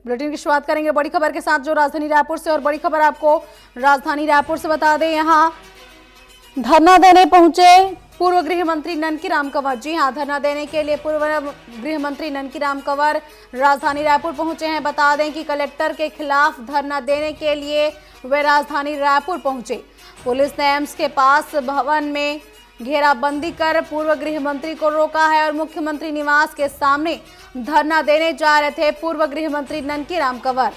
Bulletin की शुरुआत करेंगे बड़ी खबर के साथ जो राजधानी रायपुर से, और बड़ी खबर आपको राजधानी रायपुर से बता दें। यहां धरना देने पहुंचे पूर्व गृह मंत्री ननकी राम कंवर। जी हां, धरना देने के लिए पूर्व गृह मंत्री ननकी राम कंवर राजधानी रायपुर पहुंचे हैं। बता दें कि कलेक्टर के खिलाफ धरना देने के लिए वे राजधानी रायपुर पहुंचे। पुलिस ने एम्स के पास भवन में घेराबंदी कर पूर्व गृह मंत्री को रोका है और मुख्यमंत्री निवास के सामने धरना देने जा रहे थे पूर्व गृह मंत्री ननकी राम कंवर।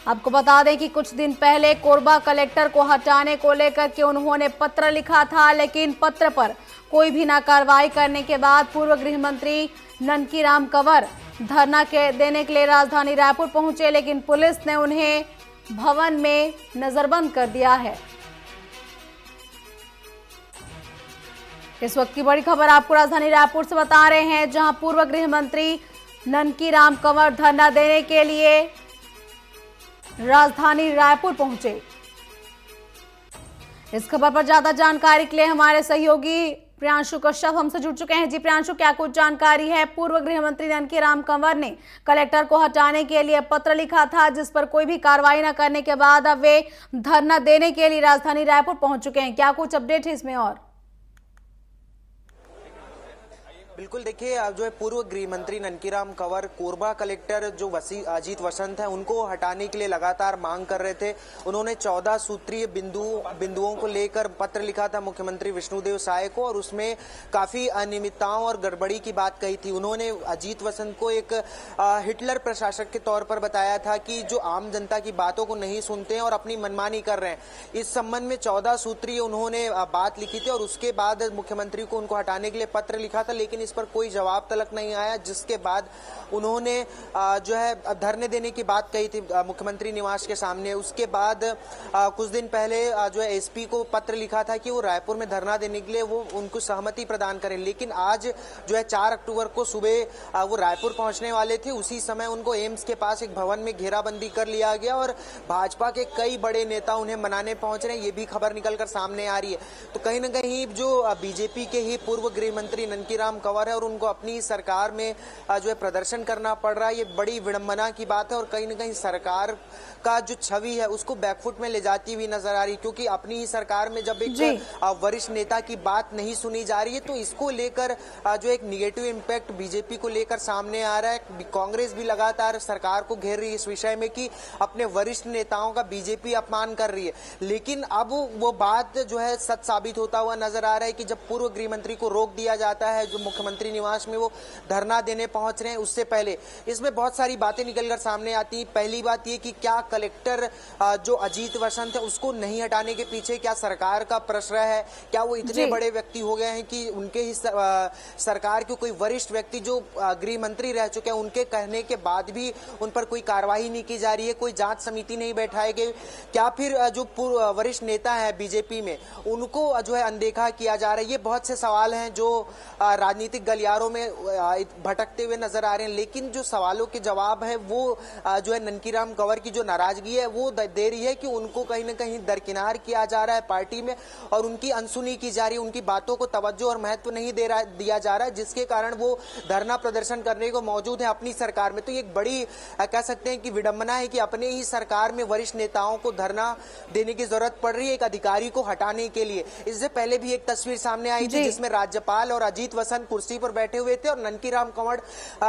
आपको बता दें कि कुछ दिन पहले कोरबा कलेक्टर को हटाने को लेकर के उन्होंने पत्र लिखा था, लेकिन पत्र पर कोई भी ना कार्रवाई करने के बाद पूर्व गृह मंत्री ननकी राम कंवर धरना देने के लिए राजधानी रायपुर पहुंचे, लेकिन पुलिस ने उन्हें भवन में नजरबंद कर दिया है। इस वक्त की बड़ी खबर आपको राजधानी रायपुर से बता रहे हैं, जहां पूर्व गृह मंत्री ननकी राम कंवर धरना देने के लिए राजधानी रायपुर पहुंचे। इस खबर पर ज्यादा जानकारी के लिए हमारे सहयोगी प्रियांशु कश्यप हमसे जुड़ चुके हैं। जी प्रियांशु, क्या कुछ जानकारी है? पूर्व गृह मंत्री ननकी राम कंवर ने कलेक्टर को हटाने के लिए पत्र लिखा था, जिस पर कोई भी कार्रवाई न करने के बाद अब वे धरना देने के लिए राजधानी रायपुर पहुंच चुके हैं। क्या कुछ अपडेट है इसमें? और बिल्कुल, देखिए जो है पूर्व गृह मंत्री ननकीराम कंवर कोरबा कलेक्टर जो अजीत वसंत है उनको हटाने के लिए लगातार मांग कर रहे थे। उन्होंने 14 सूत्रीय बिंदुओं को लेकर पत्र लिखा था मुख्यमंत्री विष्णुदेव साय को, और उसमें काफी अनियमितताओं और गड़बड़ी की बात कही थी। उन्होंने अजीत वसंत को एक हिटलर प्रशासक के तौर पर बताया था कि जो आम जनता की बातों को नहीं सुनते हैं और अपनी मनमानी कर रहे हैं। इस संबंध में 14 सूत्रीय उन्होंने बात लिखी थी और उसके बाद मुख्यमंत्री को उनको हटाने के लिए पत्र लिखा था, लेकिन इस पर कोई जवाब तलक नहीं आया, जिसके बाद उन्होंने जो है धरने देने की बात कही थी मुख्यमंत्री निवास के सामने। उसके बाद कुछ दिन पहले जो है एसपी को पत्र लिखा था कि वो रायपुर में धरना देने के लिए वो उनको सहमति प्रदान करें, लेकिन आज जो है 4 अक्टूबर को सुबह वो रायपुर पहुंचने वाले थे। उसी समय उनको एम्स के पास एक भवन में घेराबंदी कर लिया गया और भाजपा के कई बड़े नेता उन्हें मनाने पहुंच रहे हैं, ये भी खबर निकलकर सामने आ रही है। तो कहीं ना कहीं जो बीजेपी के ही पूर्व गृह मंत्री ननकीराम कंवर है और उनको अपनी सरकार में जो है प्रदर्शन करना पड़ रहा है, ये बड़ी विडंबना की बात है और कहीं ना कहीं सरकार का जो छवि है उसको बैकफुट में ले जाती हुई नजर आ रही है, क्योंकि अपनी ही सरकार में जब एक वरिष्ठ नेता की बात नहीं सुनी जा रही है तो इसको लेकर जो एक निगेटिव इम्पैक्ट बीजेपी को लेकर सामने आ रहा है। कांग्रेस भी लगातार सरकार को घेर रही है इस विषय में कि अपने वरिष्ठ नेताओं का बीजेपी अपमान कर रही है, लेकिन अब वो बात जो है सच साबित होता हुआ नजर आ रहा है कि जब पूर्व गृह मंत्री को रोक दिया जाता है जो मुख्यमंत्री निवास में वो धरना देने पहुंच रहे हैं, उससे पहले इसमें बहुत सारी बातें निकलकर सामने आती हैं। पहली बात ये कि क्या कलेक्टर जो अजीत वसंत है उसको नहीं हटाने के पीछे क्या सरकार का प्रश्रय है? क्या वो इतने बड़े व्यक्ति हो गए हैं कि उनके ही सरकार के कोई वरिष्ठ व्यक्ति जो गृह मंत्री रह चुके हैं उनके कहने के बाद भी उन पर कोई कार्रवाई नहीं की जा रही है, कोई जांच समिति नहीं बैठाई गई? क्या फिर जो वरिष्ठ नेता है बीजेपी में उनको जो है अनदेखा किया जा रहा है? ये बहुत से सवाल हैं जो राजनीतिक गलियारों में भटकते हुए नजर आ रहे हैं, लेकिन जो सवालों के जवाब है वो जो है ननकीराम कंवर की जो नाराजगी है वो दे रही है कि उनको कहीं ना कहीं दरकिनार किया जा रहा है पार्टी में और उनकी अनसुनी की जा रही है, उनकी बातों को तवज्जो और महत्व नहीं दिया जा रहा है, जिसके कारण वो धरना प्रदर्शन करने को मौजूद है अपनी सरकार में। तो ये एक बड़ी कह सकते हैं कि विडंबना है कि अपने ही सरकार में वरिष्ठ नेताओं को धरना देने की जरूरत पड़ रही है एक अधिकारी को हटाने के लिए। इससे पहले भी एक तस्वीर सामने आई थी जिसमें राज्यपाल और अजीत वसंत कुर्सी पर बैठे हुए थे और ननकीराम कंवर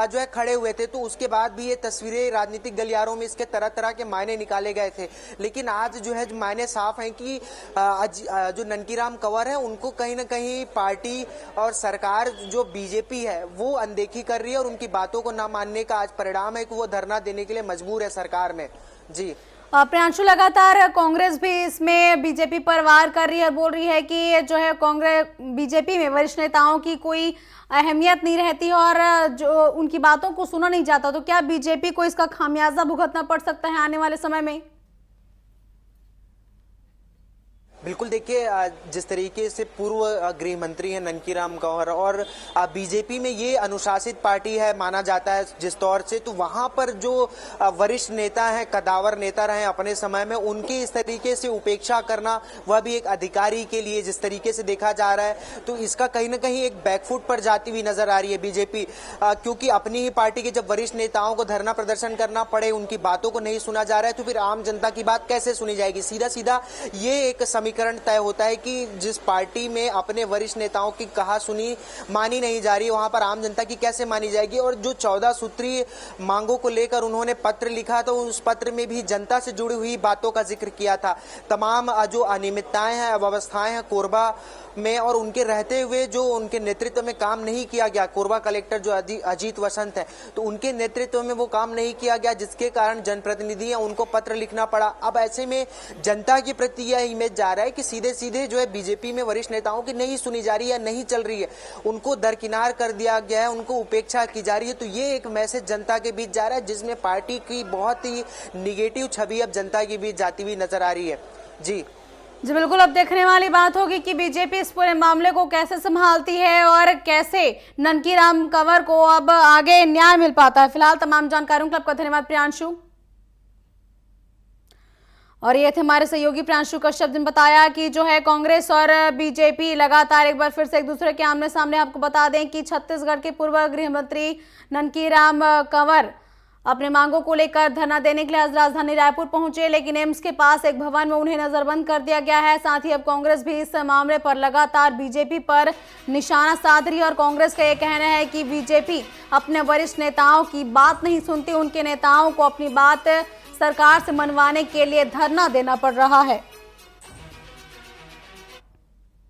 जो है खड़े हुए थे, तो उसके बाद भी ये तस्वीरें राजनीतिक गलियारों में इसके तरह तरह के मायने निकाले गए थे। लेकिन आज जो है मायने साफ हैं कि जो ननकीराम कंवर है उनको कहीं ना कहीं पार्टी और सरकार जो बीजेपी है वो अनदेखी कर रही है और उनकी बातों को ना मानने का आज परिणाम है कि वो धरना देने के लिए मजबूर है सरकार में। जी प्रियांशु, लगातार कांग्रेस भी इसमें बीजेपी पर वार कर रही है और बोल रही है कि जो है कांग्रेस बीजेपी में वरिष्ठ नेताओं की कोई अहमियत नहीं रहती और जो उनकी बातों को सुना नहीं जाता। तो क्या बीजेपी को इसका खामियाजा भुगतना पड़ सकता है आने वाले समय में? बिल्कुल देखिए, जिस तरीके से पूर्व गृह मंत्री हैं ननकीराम कंवर और बीजेपी में ये अनुशासित पार्टी है माना जाता है जिस तौर से, तो वहां पर जो वरिष्ठ नेता हैं, कदावर नेता रहे अपने समय में, उनकी इस तरीके से उपेक्षा करना, वह भी एक अधिकारी के लिए जिस तरीके से देखा जा रहा है, तो इसका कहीं ना कहीं एक बैकफुट पर जाती हुई नजर आ रही है बीजेपी। क्योंकि अपनी ही पार्टी के जब वरिष्ठ नेताओं को धरना प्रदर्शन करना पड़े, उनकी बातों को नहीं सुना जा रहा है, तो फिर आम जनता की बात कैसे सुनी जाएगी। सीधा सीधा ये एक समीकरण तय होता है कि जिस पार्टी में अपने वरिष्ठ नेताओं की कहा सुनी मानी नहीं जा रही, वहां पर आम जनता की कैसे मानी जाएगी। और जो 14 सूत्रीय मांगों को लेकर उन्होंने पत्र लिखा, तो उस पत्र में भी जनता से जुड़ी हुई बातों का जिक्र किया था। तमाम जो अनियमितताएं हैं, अव्यवस्थाएं हैं कोरबा में, और उनके रहते हुए जो उनके नेतृत्व में काम नहीं किया गया, कोरबा कलेक्टर जो अजीत वसंत है, तो उनके नेतृत्व में वो काम नहीं किया गया, जिसके कारण जनप्रतिनिधि हैं उनको पत्र लिखना पड़ा। अब ऐसे में जनता के प्रति यह इमेज जा रहा है कि सीधे सीधे जो है बीजेपी में वरिष्ठ नेताओं की नहीं सुनी जा रही है, नहीं चल रही है, उनको दरकिनार कर दिया गया है, उनको उपेक्षा की जा रही है। तो ये एक मैसेज जनता के बीच जा रहा है, जिसमें पार्टी की बहुत ही निगेटिव छवि अब जनता के बीच जाती हुई नजर आ रही है। जी बिल्कुल, अब देखने वाली बात होगी कि बीजेपी इस पूरे मामले को कैसे संभालती है और कैसे ननकीराम कंवर को अब आगे न्याय मिल पाता है। फिलहाल तमाम जानकारियों के लिए आपका धन्यवाद प्रियांशु। और ये थे हमारे सहयोगी प्रियांशु कश्यप, जिन बताया कि जो है कांग्रेस और बीजेपी लगातार एक बार फिर से एक दूसरे के आमने सामने। आपको बता दें कि छत्तीसगढ़ के पूर्व गृह मंत्री ननकीराम कंवर अपने मांगों को लेकर धरना देने के लिए आज राजधानी रायपुर पहुंचे, लेकिन एम्स के पास एक भवन में उन्हें नजरबंद कर दिया गया है। साथ ही अब कांग्रेस भी इस मामले पर लगातार बीजेपी पर निशाना साध रही है और कांग्रेस का यह कहना है कि बीजेपी अपने वरिष्ठ नेताओं की बात नहीं सुनती, उनके नेताओं को अपनी बात सरकार से मनवाने के लिए धरना देना पड़ रहा है।